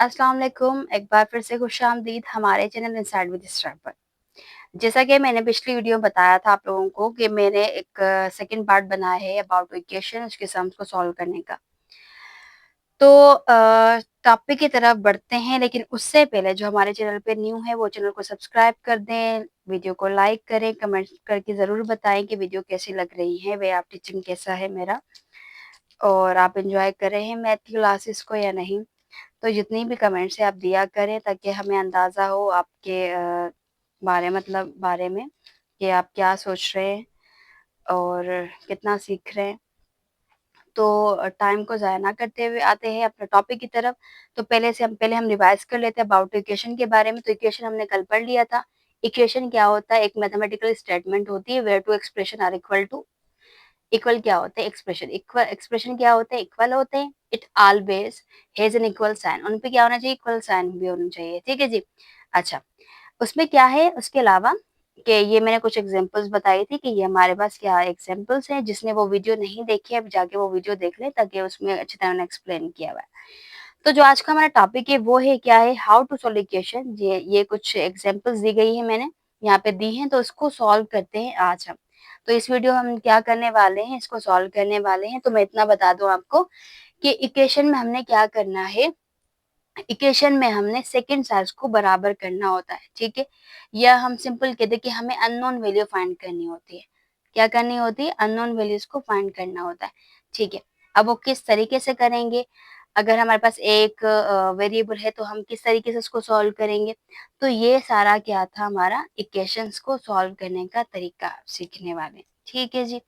अस्सलाम वालेकुम। एक बार फिर से खुशामदीद हमारे चैनल इनसाइड विद इसरार पर। जैसा कि मैंने पिछली वीडियो में बताया था आप लोगों को कि मैंने एक सेकंड पार्ट बनाया है अबाउट इक्वेशन उसके सम्स को सॉल्व करने का। तो टॉपिक की तरफ बढ़ते हैं, लेकिन उससे पहले जो हमारे चैनल पे न्यू है वो चैनल को सब्सक्राइब कर दें, वीडियो को लाइक करें, कमेंट करके ज़रूर बताएं कि वीडियो कैसी लग रही है, वे आप टीचिंग कैसा है मेरा, और आप एंजॉय कर रहे हैं मैथ की क्लासेस को या नहीं। तो जितनी भी कमेंट्स है आप दिया करें ताकि हमें अंदाज़ा हो आपके बारे में कि आप क्या सोच रहे हैं और कितना सीख रहे हैं। तो टाइम को ज़ाया ना करते हुए आते हैं अपने टॉपिक की तरफ। तो पहले हम रिवाइज़ कर लेते हैं अबाउट इक्वेशन के बारे में। तो इक्वेशन हमने कल पढ़ लिया था। इक्वेशन क्या होता है? एक मैथमेटिकल स्टेटमेंट होती है where two expression are equal to. Equal क्या होते हैं? एक्सप्रेशन क्या होते हैं? इक्वल होते हैं। It always has an equal sign. उन पे क्या होना चाहिए? इक्वल साइन भी होना चाहिए। ठीक है जी। अच्छा, उसमें क्या है उसके अलावा कि ये मैंने कुछ एग्जांपल्स बताई थी कि ये हमारे पास क्या एग्जांपल्स हैं। जिसने वो वीडियो नहीं देखी है अब जाके वो वीडियो देख ले ताकि उसमें अच्छी तरह एक्सप्लेन किया हुआ है। तो जो आज का हमारा टॉपिक है वो है क्या है? How to solve equation. ये कुछ एग्जांपल्स दी गई है मैंने यहाँ पे दी हैं, तो इसको सॉल्व करते हैं आज हम। तो इस वीडियो हम क्या करने वाले हैं? इसको सॉल्व करने वाले हैं। तो मैं इतना बता दूं आपको कि इक्वेशन में हमने क्या करना है। इक्वेशन में हमने सेकंड साइज को बराबर करना होता है, ठीक है। या हम सिंपल कहते हैं कि हमें अननोन वैल्यू फाइंड करनी होती है। क्या करनी होती है? अननोन वैल्यूज को फाइंड करना होता है, ठीक है। अब वो किस तरीके से करेंगे? अगर हमारे पास एक वेरिएबल है तो हम किस तरीके से उसको सॉल्व करेंगे? तो ये सारा क्या था हमारा इक्वेशंस को सॉल्व करने का तरीका सीखने वाले, ठीक है जी।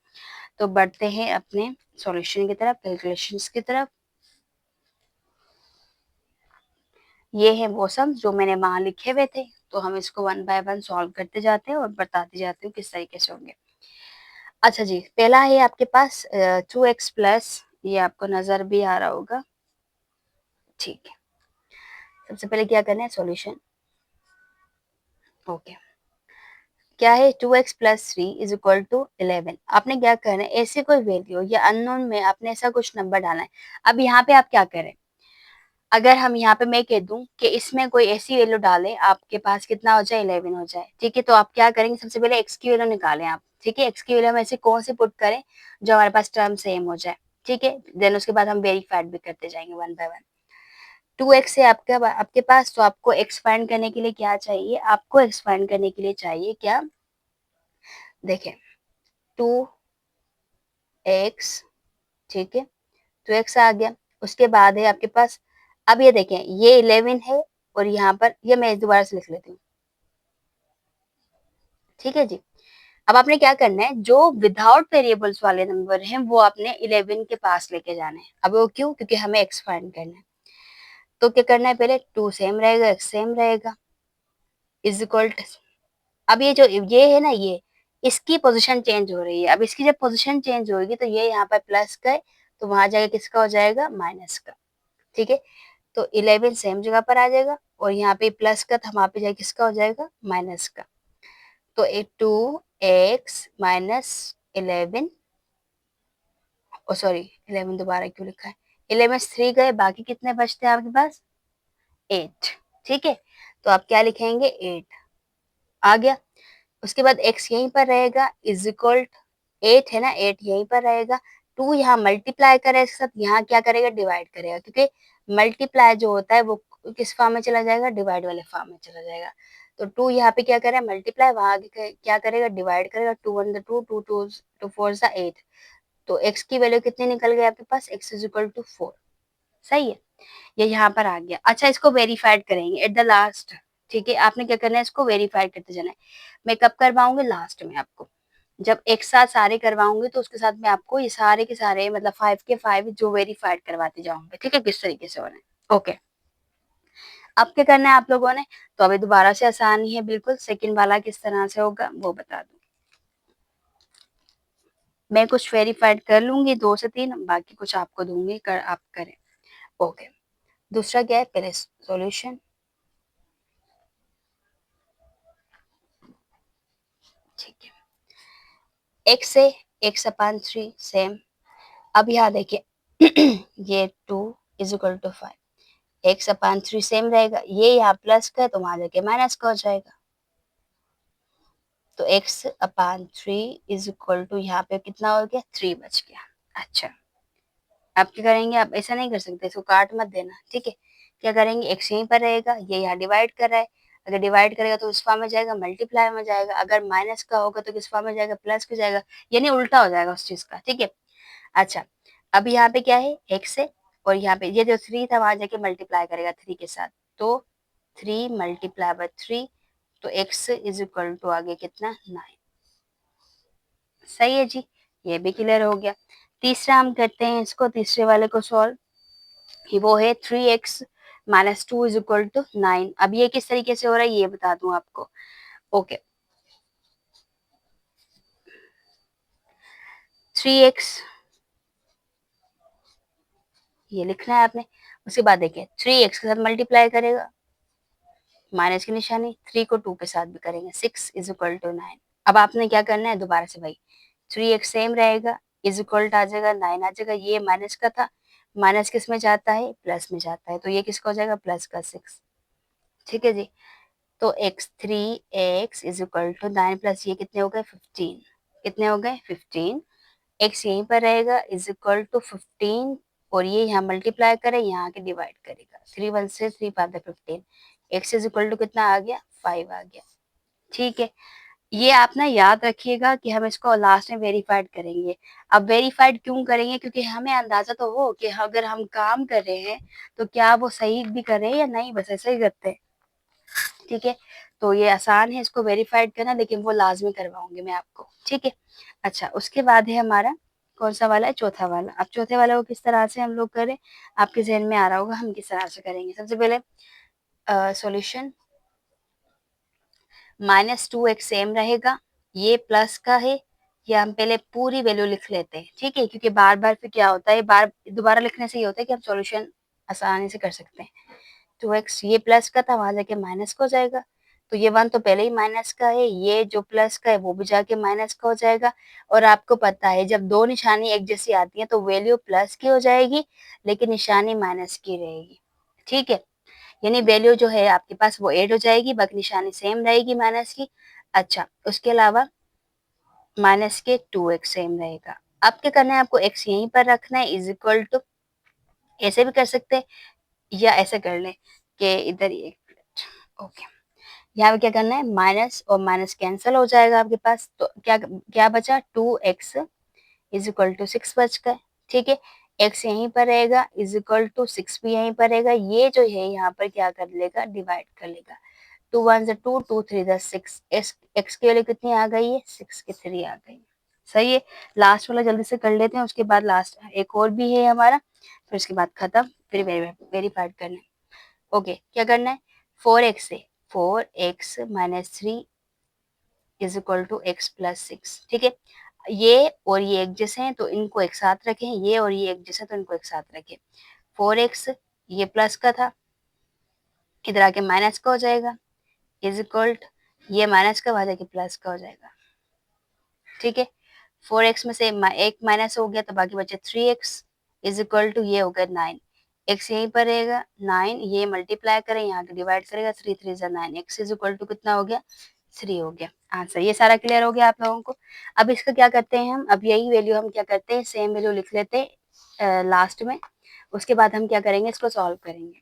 तो बढ़ते हैं अपने सॉल्यूशन की तरफ, कैलकुलेशंस की तरफ। ये है वो सम जो मैंने वहां लिखे हुए थे। तो हम इसको वन बाय वन सॉल्व करते जाते हैं और बताते जाते हूँ किस तरीके से होंगे। अच्छा जी, पहला है आपके पास 2x प्लस, ये आपको नजर भी आ रहा होगा, ठीक है। सबसे पहले क्या करना है? सॉल्यूशन। ओके, क्या है? 2x plus 3 is equal to 11। आपने क्या करना है? ऐसे कोई वैल्यू या अननोन में आपने ऐसा कुछ नंबर डालना है। अब यहाँ पे आप क्या करें? अगर हम यहाँ पे मैं कह दूं कि इसमें कोई ऐसी वैल्यू डालें आपके पास कितना हो जाए? 11 हो जाए, ठीक है। तो आप क्या करेंगे? सबसे पहले एक्स की वैल्यू निकालें आप, ठीक है। एक्स की वैल्यू हम ऐसे कौन सी पुट करें जो हमारे पास टर्म सेम हो जाए, ठीक है। देन उसके बाद हम वेरीफाइड भी करते जाएंगे वन बाय वन। 2x है आपके पास, तो आपको एक्स फाइंड करने के लिए क्या चाहिए? आपको एक्स फाइंड करने के लिए चाहिए क्या? देखें, 2x, ठीक है। 2x आ गया। उसके बाद है आपके पास, अब ये देखें ये 11 है और यहाँ पर ये मैं दोबारा से लिख लेती हूँ, ठीक है जी। अब आपने क्या करना है? जो विदाउट वेरिएबल्स वाले नंबर हैं वो आपने 11 के पास लेके जाना है। अब वो क्यों? क्योंकि हमें एक्स फाइंड करना है। तो क्या करना है? पहले 2 सेम रहेगा, एक्स सेम रहेगा, इज इक्वल। अब ये जो ये है ना, ये इसकी पोजीशन चेंज हो रही है। अब इसकी जब पोजीशन चेंज होगी तो ये यहाँ पर प्लस का है, तो वहां जाके किसका हो जाएगा? माइनस का, ठीक है। तो 11 सेम जगह पर आ जाएगा और यहाँ पे प्लस का था, वहां पे जाके किसका हो जाएगा? माइनस का। तो 2x माइनस 11, ओ सॉरी 11 दोबारा क्यों लिखा है? 11 3 गए, बाकी कितने बचते हैं आपके पास? 8, ठीक है। तो आप क्या लिखेंगे? 8 आ गया। उसके बाद x यहीं पर रहेगा, इज इक्वल 8 है ना, 8 यहीं पर रहेगा। 2 यहाँ मल्टीप्लाई करेगा इसके साथ, यहाँ क्या करेगा? डिवाइड करेगा, क्योंकि मल्टीप्लाई जो होता है वो किस फॉर्म में चला जाएगा? डिवाइड वाले फॉर्म में चला जाएगा। तो 2 यहाँ पे क्या करेगा? मल्टीप्लाई, वहां आगे क्या करेगा? डिवाइड करेगा। 2 1 2, 2 2 4 8। तो x की वैल्यू कितनी निकल गई आपके पास? x इज इक्वल टू 4, सही है। ये यहाँ पर आ गया। अच्छा, इसको वेरीफाइड करेंगे एट द लास्ट, ठीक है। आपने क्या करना है? इसको वेरीफाइड करते जाना है। मैं कब करवाऊंगी? लास्ट में आपको, जब एक साथ सारे करवाऊंगी तो उसके साथ में आपको ये सारे के सारे मतलब 5 के 5 जो वेरीफाइड करवाते जाऊंगे, ठीक है, किस तरीके से होना है। ओके, अब क्या करना है आप लोगों ने? तो अभी दोबारा से आसानी है बिल्कुल। सेकंड वाला किस तरह से होगा वो बता दूं। मैं कुछ वेरीफाइड कर लूंगी 2 से 3, बाकी कुछ आपको दूंगी, आप करें। ओके, दूसरा क्या है? पहले सॉल्यूशन, ठीक है। x है, x अपान 3 सेम। अब यहाँ देखिए ये 2 is equal to 5, x/3 same रहेगा, ये यहाँ प्लस का है तो वहां जाके माइनस का हो जाएगा, तो x/3 इज इक्वल टू यहाँ पे कितना हो गया 3 बच गया। अच्छा, अब क्या करेंगे, आप ऐसा नहीं कर सकते, इसको काट मत देना, ठीक है। क्या करेंगे, x यहीं पर रहेगा, ये यहाँ डिवाइड कर रहा है, अगर डिवाइड करेगा तो उस फॉर्म में जाएगा, मल्टीप्लाई में जाएगा, अगर माइनस का होगा तो किस फॉर्म में जाएगा, प्लस में जाएगा, यानी उल्टा हो जाएगा उस चीज का, ठीक है। अच्छा, अब यहाँ पे क्या है, x है, और यहाँ पे ये जो 3 था वहां जाके मल्टीप्लाई करेगा 3 के साथ, तो 3 मल्टीप्लाई बाय 3, तो x इज इक्वल टू आगे कितना 9। सही है जी, ये भी क्लियर हो गया। तीसरा हम करते हैं इसको, तीसरे वाले को सॉल्व, कि वो है 3x minus 2 is equal to 9। अब ये किस तरीके से हो रहा है ये बता दूं आपको। ओके, 3x ये लिखना है आपने, उसके बाद देखिए 3x के साथ मल्टीप्लाई करेगा, माइनस की निशानी, 3 को 2 के साथ भी करेंगे, 6 इज इक्वल टू 9। अब आपने क्या करना है, दोबारा से भाई 3x सेम रहेगा, इज इक्वल टू आ जाएगा 9 आ जाएगा, ये माइनस का था, माइनस किस में जाता है, प्लस में जाता है, तो ये किसका हो जाएगा, प्लस का 6, ठीक है जी। तो x is equal to 9 plus ये कितने हो गए 15, कितने हो गए 15, x यहीं पर रहेगा इज इक्वल टू 15, और ये यहाँ मल्टीप्लाई करें, यहाँ के डिवाइड करेगा, 3 1 से 3 5 15, x इज इक्वल टू कितना आ गया 5 आ गया, ठीक है। ये आप ना याद रखिएगा कि हम इसको लास्ट में वेरीफाइड करेंगे। अब वेरीफाइड क्यों करेंगे, क्योंकि हमें अंदाजा तो हो कि अगर हम काम कर रहे हैं तो क्या वो सही भी कर रहे हैं या नहीं, बस ऐसे ही करते हैं, ठीक है। तो ये आसान है इसको वेरीफाइड करना, लेकिन वो लाजमी करवाऊंगी मैं आपको, ठीक है। अच्छा, उसके बाद है हमारा कौन सा वाला है, चौथा वाला। अब चौथे वाला को किस तरह से हम लोग करें, आपके जहन में आ रहा होगा हम किस तरह से करेंगे। सबसे पहले सॉल्यूशन, -2x सेम रहेगा, ये प्लस का है, ये हम पहले पूरी वैल्यू लिख लेते हैं, ठीक है, क्योंकि बार बार फिर क्या होता है, बार दोबारा लिखने से ये होता है कि हम सॉल्यूशन आसानी से कर सकते हैं। 2x ये प्लस का था, वहां जाके माइनस का हो जाएगा, तो ये 1 तो पहले ही माइनस का है, ये जो प्लस का है वो भी जाके माइनस का हो जाएगा। और आपको पता है जब दो निशानी एक जैसी आती है तो वैल्यू प्लस की हो जाएगी, लेकिन निशानी माइनस की रहेगी, ठीक है। यानी वैल्यू जो है आपके पास वो ऐड हो जाएगी, बाकी निशानी सेम रहेगी माइनस की। अच्छा, उसके अलावा माइनस के 2x सेम रहेगा। अब क्या करना है, आपको x यहीं पर रखना है, इज इक्वल टू, ऐसे भी कर सकते हैं या ऐसे कर लें कि इधर ही एक मिनट, ओके। यहाँ पे क्या करना है, माइनस और माइनस कैंसिल हो जाएगा आपके पास, तो क्या क्या बचा, 2x इज इक्वल टू 6 बच गए, ठीक है। x यहीं पर रहेगा, इज इक्वल टू 6 भी यहीं पर रहेगा, ये जो है यहाँ पर क्या कर लेगा, डिवाइड कर लेगा, 2 1 से 2, 2 3 जा 6, x के लिए कितनी आ गई है, 6 की 3 आ गई। सही है, लास्ट वाला जल्दी से कर लेते हैं, उसके बाद लास्ट एक और भी है हमारा, फिर उसके बाद खत्म, फिर वेरीफाइड करना है। ओके, क्या करना है, 4x से 4x minus 3 is equal to x plus 6, ठीक है। ये और ये एक जैसे हैं तो इनको एक साथ रखें, ये और ये एक जैसे तो इनको एक साथ रखें। 4x ये प्लस का था, इधर आके माइनस का हो जाएगा, इज इक्वल ये माइनस का वहां जाके प्लस का हो जाएगा, ठीक है। 4x में से एक माइनस हो गया तो बाकी बचे 3x इज इक्वल टू ये हो गया 9, x यहीं पर रहेगा 9, ये मल्टीप्लाई करें यहाँ के डिवाइड करेगा, 3 3 जा 9, x इज इक्वल टू कितना हो गया 3 हो गया आंसर। ये सारा क्लियर हो गया आप लोगों को। अब इसका क्या करते हैं हम, अब यही वैल्यू हम क्या करते हैं, सेम वैल्यू लिख लेते हैं लास्ट में, उसके बाद हम क्या करेंगे, इसको सॉल्व करेंगे।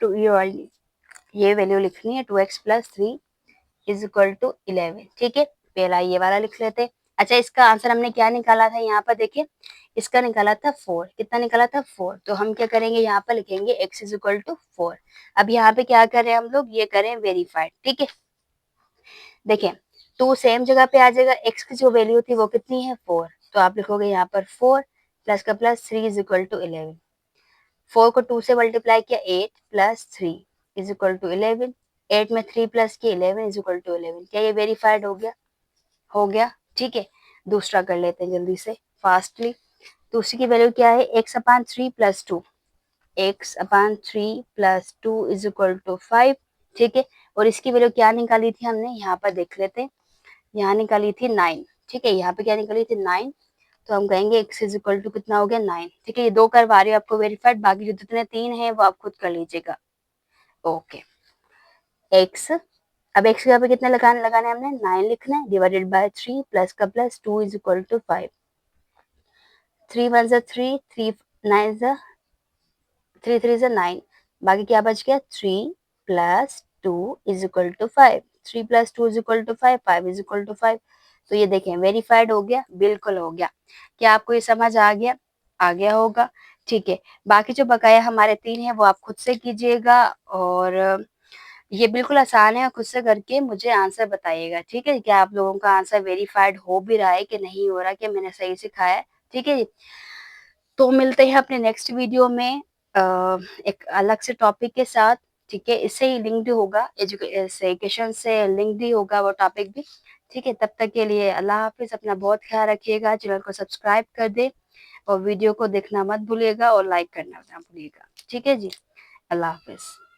तो ये वैल्यू लिखनी है, 2x plus 3 is equal to 11, ठीक है। पहला ये वाला लिख लेते हैं। अच्छा, इसका आंसर हमने क्या निकाला था, यहाँ पर देखिए, इसका निकाला था 4, कितना निकाला था 4, तो हम क्या करेंगे, यहाँ पर लिखेंगे x इज इक्वल टू 4। अब यहाँ पे क्या करें हम लोग, ये करें वेरीफाइड, ठीक है। देखें, 2 सेम जगह पे आ जाएगा, x की जो वैल्यू थी वो कितनी है 4, तो आप लिखोगे यहाँ पर 4 प्लस का प्लस 3 इज इक्वल टू 11, 4 को 2 से मल्टीप्लाई किया 8 प्लस 3 इज इक्वल टू 11, 8 में 3 प्लस किया 11 इज इक्वल टू 11। क्या ये वेरीफाइड हो गया, हो गया, ठीक है। दूसरा कर लेते हैं जल्दी से फास्टली। दूसरी की वैल्यू क्या है, x/3 plus 2, x/3 plus 2 is equal to 5, ठीक है। और इसकी वैल्यू क्या निकाली थी हमने, यहाँ पर देख लेते हैं, यहाँ निकाली थी 9, ठीक है, यहाँ पे क्या निकाली थी 9, तो हम कहेंगे x इज इक्वल टू कितना हो गया 9। ठीक है, ये 2 करवा रही हूँ आपको वेरीफाइड, बाकी जो जितने 3 हैं वो आप खुद कर लीजिएगा। ओके, x, अब x के यहाँ पे कितना लगाना है हमने 9 लिखना है डिवाइडेड बाय 3 प्लस का प्लस 2 इज इक्वल टू 5। 3 1 जा 3, 3 9 जा 3 3 जा 9, बाकी क्या बच गया 3 plus 2 is equal to 5। 3 plus 2 is equal to 5, 5 is equal to 5। तो ये देखें वेरीफाइड हो गया, बिल्कुल हो गया। क्या आपको ये समझ आ गया? आ गया होगा। ठीक है, बाकी जो बकाया हमारे 3 हैं वो आप खुद से कीजिएगा, और ये बिल्कुल आसान है, खुद से करके मुझे आंसर बताइएगा। ठीक है, क्या आप लोगों का आंसर वेरीफाइड हो भी रहा है कि नहीं हो रहा, कि मैंने सही सिखाया है? ठीक है जी, तो मिलते हैं अपने नेक्स्ट वीडियो में एक अलग से टॉपिक के साथ। ठीक है, इससे ही लिंक्ड होगा, एजुकेशन से लिंक्ड ही होगा वो टॉपिक भी। ठीक है, तब तक के लिए अल्लाह हाफिज, अपना बहुत ख्याल रखिएगा, चैनल को सब्सक्राइब कर दे और वीडियो को देखना मत भूलिएगा और लाइक करना ना भूलिएगा। ठीक है जी, अल्लाह हाफिज।